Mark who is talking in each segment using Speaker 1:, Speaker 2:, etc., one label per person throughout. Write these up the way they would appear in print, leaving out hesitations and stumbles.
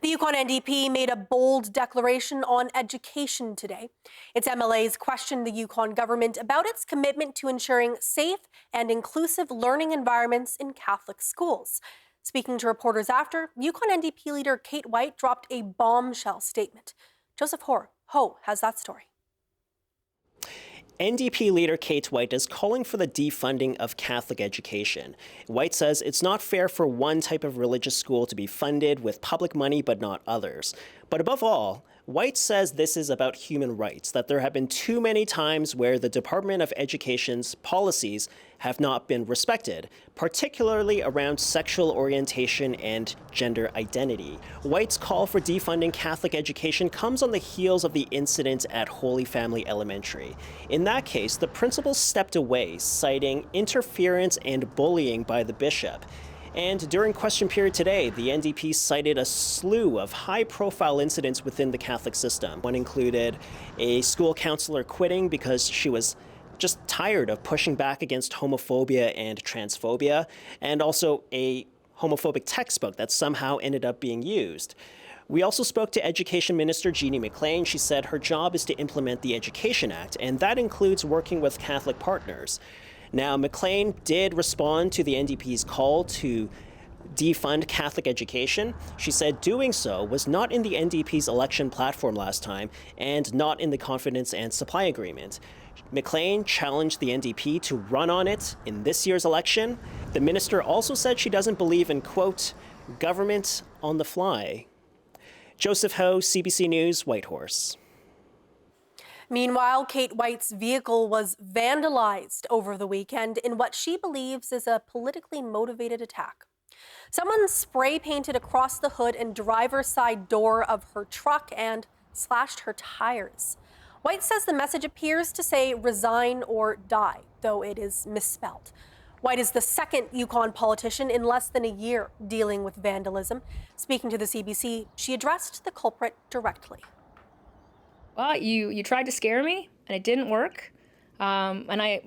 Speaker 1: The Yukon NDP made a bold declaration on education today. Its MLAs questioned the Yukon government about its commitment to ensuring safe and inclusive learning environments in Catholic schools. Speaking to reporters after, Yukon NDP leader Kate White dropped a bombshell statement. Joseph Ho has that story.
Speaker 2: NDP leader Kate White is calling for the defunding of Catholic education. White says it's not fair for one type of religious school to be funded with public money but not others. But above all, White says this is about human rights, that there have been too many times where the Department of Education's policies have not been respected, particularly around sexual orientation and gender identity. White's call for defunding Catholic education comes on the heels of the incident at Holy Family Elementary. In that case, the principal stepped away, citing interference and bullying by the bishop. And during question period today, the NDP cited a slew of high-profile incidents within the Catholic system. One included a school counselor quitting because she was just tired of pushing back against homophobia and transphobia, and also a homophobic textbook that somehow ended up being used. We also spoke to Education Minister Jeannie McLean. She said her job is to implement the Education Act, and that includes working with Catholic partners. Now, McLean did respond to the NDP's call to defund Catholic education. She said doing so was not in the NDP's election platform last time and not in the confidence and supply agreement. McLean challenged the NDP to run on it in this year's election. The minister also said she doesn't believe in, quote, government on the fly. Joseph Ho, CBC News, Whitehorse.
Speaker 1: Meanwhile, Kate White's vehicle was vandalized over the weekend in what she believes is a politically motivated attack. Someone spray painted across the hood and driver's side door of her truck and slashed her tires. White says the message appears to say resign or die, though it is misspelled. White is the second Yukon politician in less than a year dealing with vandalism. Speaking to the CBC, she addressed the culprit directly.
Speaker 3: Well, you tried to scare me, and it didn't work. And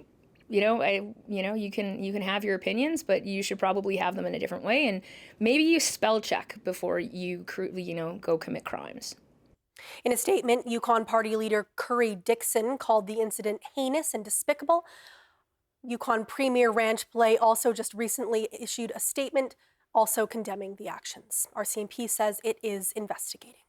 Speaker 3: you can have your opinions, but you should probably have them in a different way. And maybe you spell check before you go commit crimes.
Speaker 1: In a statement, Yukon Party leader Curry Dixon called the incident heinous and despicable. Yukon Premier Ranch Blais also just recently issued a statement also condemning the actions. RCMP says it is investigating.